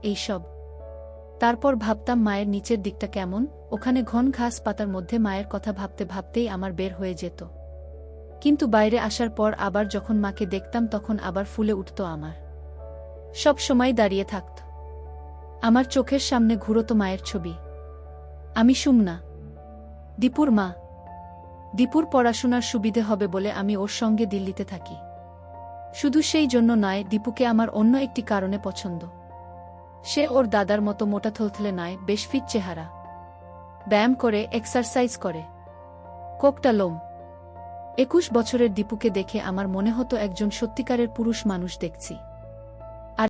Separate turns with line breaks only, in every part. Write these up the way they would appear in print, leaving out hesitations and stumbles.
এইসব। তারপর ভাবতাম মায়ের নিচের দিকটা কেমন, ওখানে ঘন ঘাস পাতার মধ্যে মায়ের কথা ভাবতে ভাবতেই আমার বের হয়ে যেত। কিন্তু বাইরে আসার পর আবার যখন মাকে দেখতাম তখন আবার ফুলে উঠত আমার। সব সময় দাঁড়িয়ে থাকত আমার চোখের সামনে ঘুরত মায়ের ছবি। আমি সুমনা, দীপুর মা। দীপুর পড়াশোনার সুবিধে হবে বলে আমি ওর সঙ্গে দিল্লিতে থাকি। শুধু সেই জন্য নয়, দীপুকে আমার অন্য একটি কারণে পছন্দ। সে ওর দাদার মতো মোটা থলথলে নয়, বেশ ফিট চেহারা, ব্যায়াম করে, এক্সারসাইজ করে, কোকটা লোম। 21 বছরের দীপুকে দেখে আমার মনে হতো একজন সত্যিকারের পুরুষ মানুষ দেখছি। আর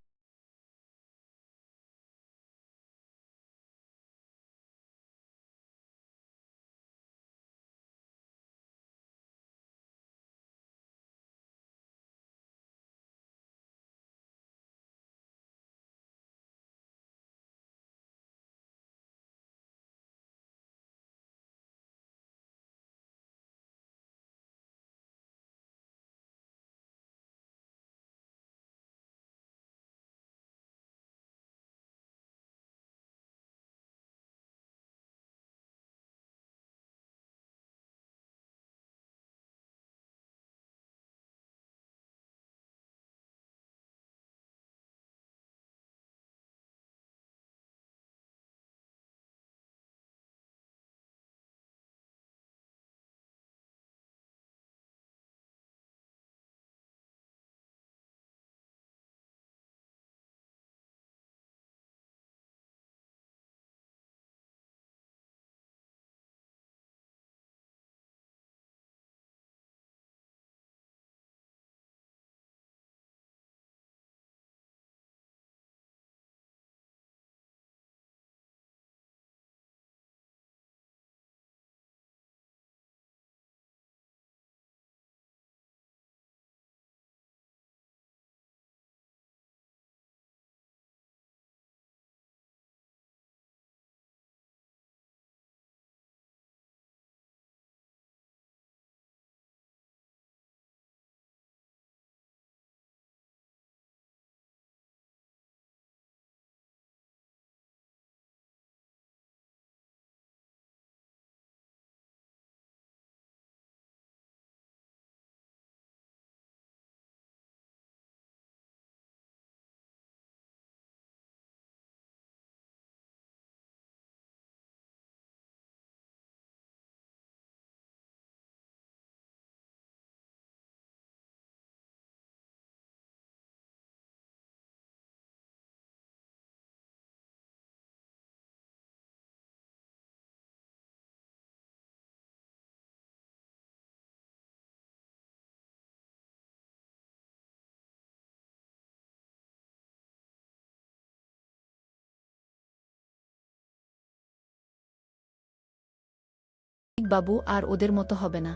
বাবু আর ওদের মতো হবে না,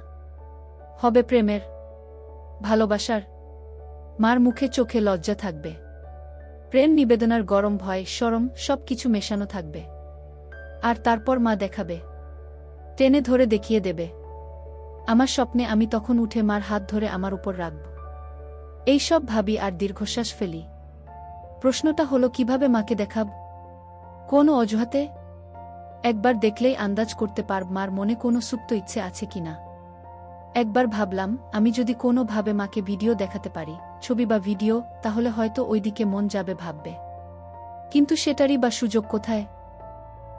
হবে প্রেমের, ভালোবাসার। মার মুখে চোখে লজ্জা থাকবে, প্রেম নিবেদনার গরম ভয় শরম সব কিছু মেশানো থাকবে। আর তারপর মা দেখাবে, টেনে ধরে দেখিয়ে দেবে। আমার স্বপ্নে আমি তখন উঠে মার হাত ধরে আমার উপর রাখব। এই সব ভাবি আর দীর্ঘশ্বাস ফেলি। প্রশ্নটা হলো কিভাবে মাকে দেখাব, কোন অজুহাতে? একবার দেখলেই আন্দাজ করতে পারব মার মনে কোনো সুপ্ত ইচ্ছে আছে কিনা। একবার ভাবলাম আমি যদি কোনো ভাবে মাকে ভিডিও দেখাতে পারি, ছবি বা ভিডিও, তাহলে হয়তো ওইদিকে মন যাবে ভাববে। কিন্তু সেটারই বা সুযোগ কোথায়?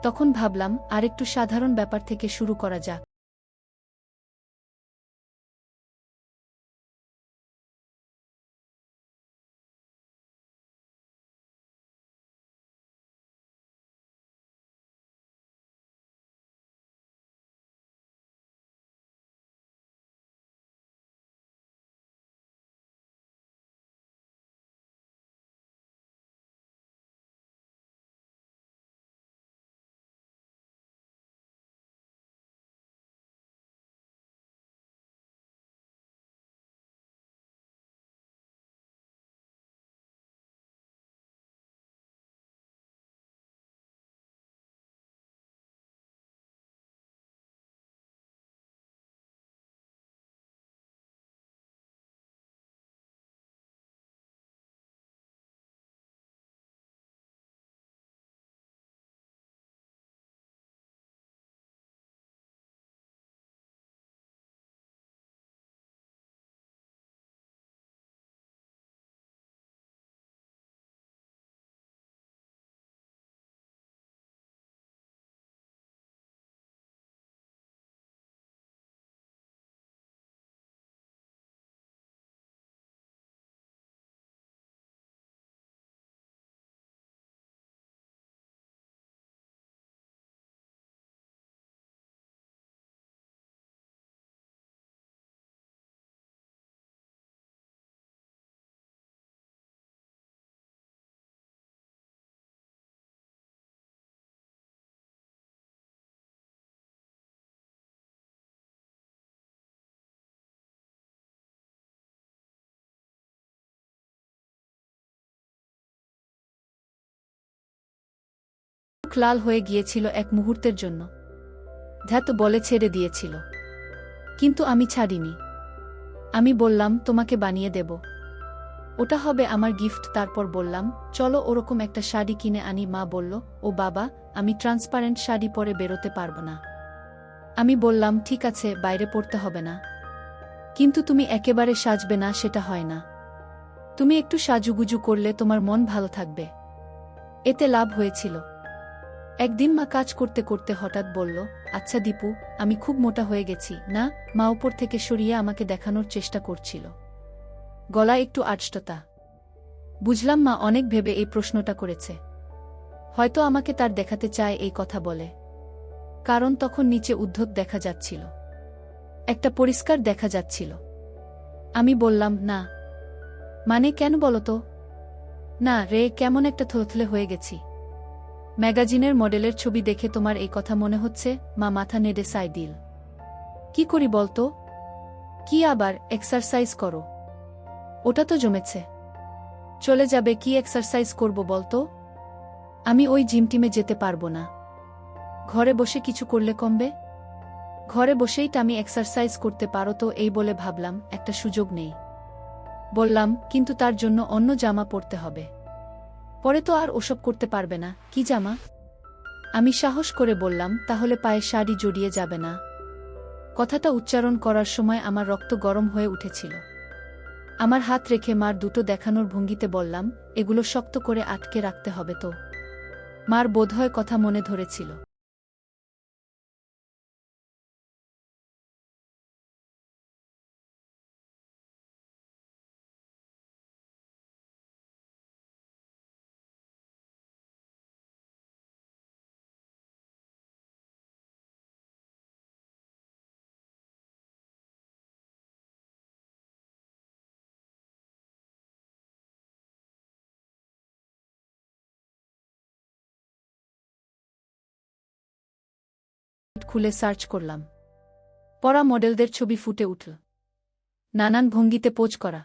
তখন ভাবলাম আরেকটু সাধারণ ব্যাপার থেকে শুরু করা যাক। মুখ লাল হয়ে গিয়েছিল এক মুহূর্তের জন্য। ধ্যাত বলে ছেড়ে দিয়েছিল, কিন্তু আমি ছাড়িনি। আমি বললাম, তোমাকে বানিয়ে দেব, ওটা হবে আমার গিফট। তারপর বললাম, চলো ওরকম একটা শাড়ি কিনে আনি। মা বলল, ও বাবা, আমি ট্রান্সপারেন্ট শাড়ি পরে বেরোতে পারব না। আমি বললাম, ঠিক আছে, বাইরে পড়তে হবে না, কিন্তু তুমি একেবারে সাজবে না, সেটা হয় না। তুমি একটু সাজুগুজু করলে তোমার মন ভালো থাকবে, এতে লাভ হয়েছিল। একদিন মা কাজ করতে করতে হঠাৎ বলল, আচ্ছা দীপু, আমি খুব মোটা হয়ে গেছি না? মা উপর থেকে সরিয়ে আমাকে দেখানোর চেষ্টা করছিল, গলায় একটু আড়ষ্টতা। বুঝলাম মা অনেক ভেবে এই প্রশ্নটা করেছে, হয়তো আমাকে তার দেখাতে চায় এই কথা বলে, কারণ তখন নিচে উদ্ধত দেখা যাচ্ছিল, একটা পরিষ্কার দেখা যাচ্ছিল। আমি বললাম, না। মানে কেন বলো তো? না রে, কেমন একটা থলথলে হয়ে গেছি। ম্যাগাজিনের মডেলের ছবি দেখে তোমার এই কথা মনে হচ্ছে? মা মাথা নেড়ে সায় দিল। কি করি বলতো? কি আবার? এক্সারসাইজ করো, ওটা তো জমেছে, চলে যাবে। কি এক্সারসাইজ করব বলতো? আমি ওই জিম টিমে যেতে পারবো না, ঘরে বসে কিছু করলে কমবে? ঘরে বসেই আমি এক্সারসাইজ করতে পারো তো? এই বলে ভাবলাম একটা সুযোগ নেই। বললাম, কিন্তু তার জন্য অন্য জামা পরতে হবে, পরে তো আর ওসব করতে পারবে না। কি জামা? আমি সাহস করে বললাম, তাহলে পায়ে শাড়ি জড়িয়ে যাবে না? কথাটা উচ্চারণ করার সময় আমার রক্ত গরম হয়ে উঠেছিল। আমার হাত রেখে মার দুটো দেখানোর ভঙ্গিতে বললাম, এগুলো শক্ত করে আটকে রাখতে হবে তো। মার বোধহয় কথা মনে ধরেছিল। খুলে সার্চ করলাম, পরা মডেলদের ছবি ফুটে উঠল, নানান ভঙ্গিতে পোজ করা।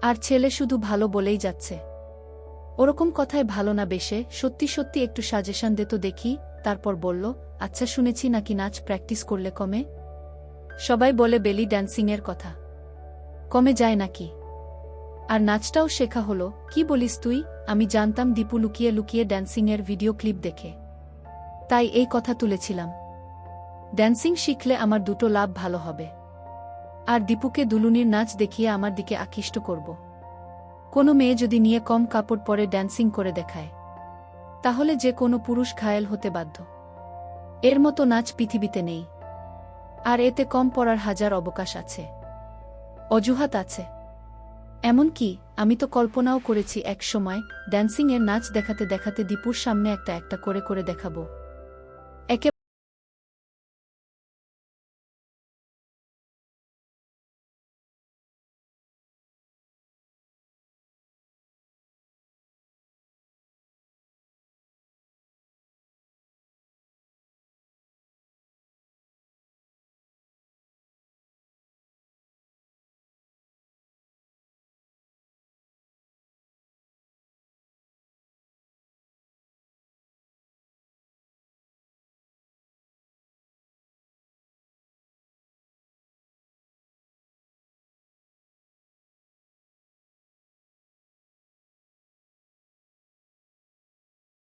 আর ছেলে শুধু ভালো বলেই যাচ্ছে। ওরকম কথায় ভালো না বেশে, সত্যি সত্যি একটু সাজেশন দে তো দেখি। তারপর বলল, আচ্ছা শুনেছি নাকি নাচ প্র্যাকটিস করলে কমে? সবাই বলে বেলি ড্যান্সিংয়ের কথা, কমে যায় নাকি? আর নাচটাও শেখা হলো? কি বলিস তুই? আমি জানতাম দীপু লুকিয়ে লুকিয়ে ড্যান্সিংয়ের ভিডিও ক্লিপ দেখে, তাই এই কথা তুলেছিলাম। ড্যান্সিং শিখলে আমার দুটো লাভ ভালো হবে, আর দীপুকে দুলুনির নাচ দেখিয়ে আমার দিকে আকৃষ্ট করব। কোনো মেয়ে যদি নিয়ে কম কাপড় পরে ড্যান্সিং করে দেখায়, তাহলে যে কোনো পুরুষ ঘায়েল হতে বাধ্য। এর মতো নাচ পৃথিবীতে নেই, আর এতে কম পড়ার হাজার অবকাশ আছে, অজুহাত আছে। এমনকি আমি তো কল্পনাও করেছি এক সময় ড্যান্সিংয়ের নাচ দেখাতে দেখাতে দীপুর সামনে একটা একটা করে করে দেখাবো। একে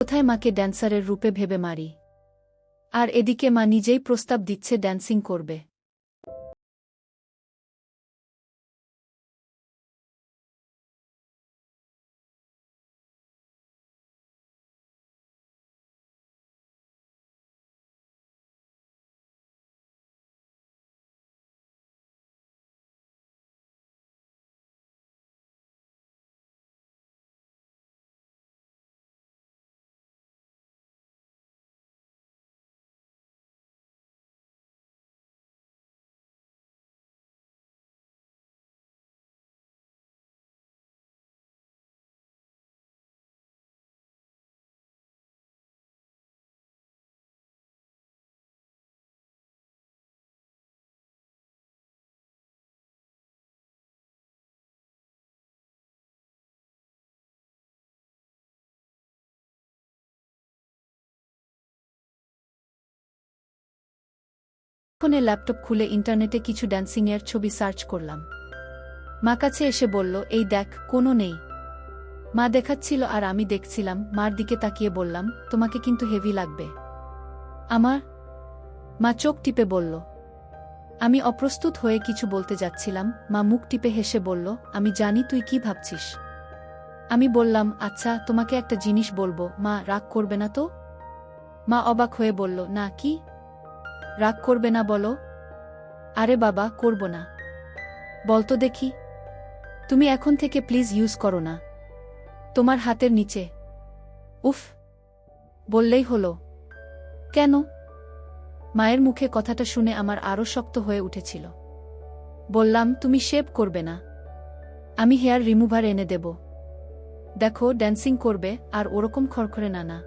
কোথায় মাকে ড্যান্সারের রূপে ভেবে মারি, আর এদিকে মা নিজেই প্রস্তাব দিচ্ছে ড্যান্সিং করবে। ফোনে ল্যাপটপ খুলে ইন্টারনেটে কিছু ড্যান্সিংয়ের ছবি সার্চ করলাম। মা কাছে এসে বলল, এই দেখ, কোনো নেই। মা দেখাচ্ছিল আর আমি দেখছিলাম। মার দিকে তাকিয়ে বললাম, তোমাকে কিন্তু হেভি লাগবে। আমার? মা চোখ টিপে বলল। আমি অপ্রস্তুত হয়ে কিছু বলতে যাচ্ছিলাম। মা মুখ টিপে হেসে বলল, আমি জানি তুই কি ভাবছিস। আমি বললাম, আচ্ছা, তোমাকে একটা জিনিস বলবো, মা রাগ করবে না তো? মা অবাক হয়ে বলল, না, কি? রাগ করবে না বলো? আরে বাবা, করব না। বলতো দেখি। তুমি এখন থেকে প্লিজ ইউজ করো না তোমার হাতের নিচে। উফ, বললেই হলো। কেন? মায়ের মুখে কথাটা শুনে আমার আরও শক্ত হয়ে উঠেছিল। বললাম, তুমি শেভ করবে না। আমি হেয়ার রিমুভার এনে দেব। দেখো, ড্যান্সিং করবে, আর ওরকম খড়খড়ে না। না।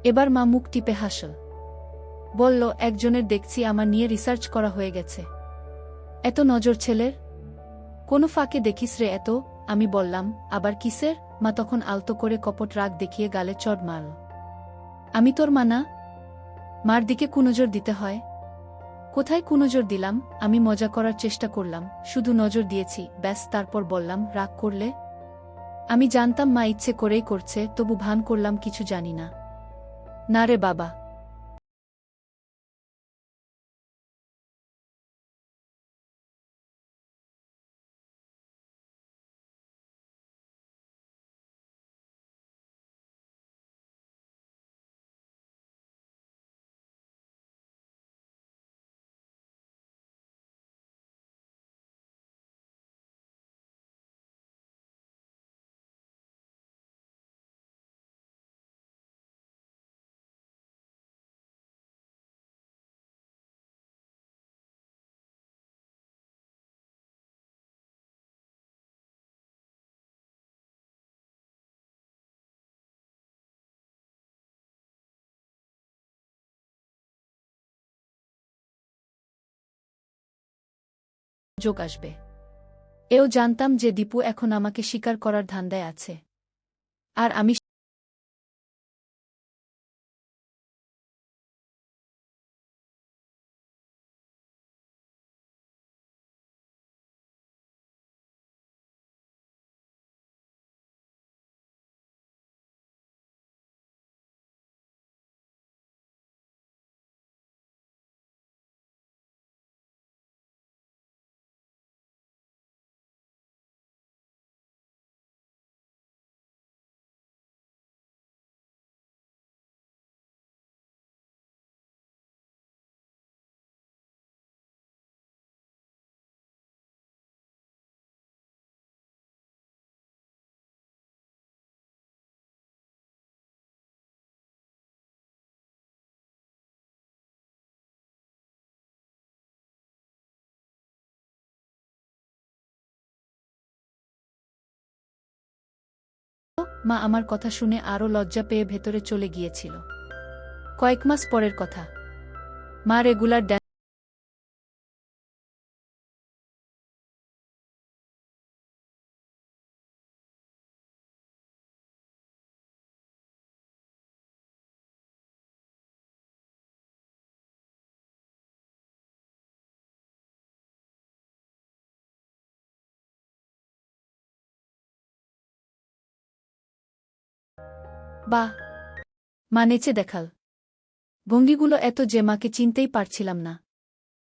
এবার মা মুখ টিপে হাসল। বলল, একজনের দেখছি আমার নিয়ে রিসার্চ করা হয়ে গেছে। এত নজর ছেলের? কোনো ফাঁকে দেখিস রে এত? আমি বললাম, আবার কিসের? মা তখন আলতো করে কপট রাগ দেখিয়ে গালে চড় মারল। আমি তোর মা না? মার দিকে কুনজর দিতে হয়? কোথায় কুনজর দিলাম? আমি মজা করার চেষ্টা করলাম, শুধু নজর দিয়েছি, ব্যাস। তারপর বললাম, রাগ করলে? আমি জানতাম মা ইচ্ছে করেই করছে, তবু ভান করলাম কিছু জানি না। না রে বাবা। যোগ আসবে। এও জানতাম যে দীপু এখন আমাকে স্বীকার করার ধান্দায় আছে। আর আমি মা আমার কথা শুনে আরও লজ্জা পেয়ে ভেতরে চলে গিয়েছিল। কয়েক মাস পরের কথা। মা রেগুলার বাহ! মা নেচে দেখাল। ভঙ্গিগুলো এত যে মাকে চিনতেই পারছিলাম না।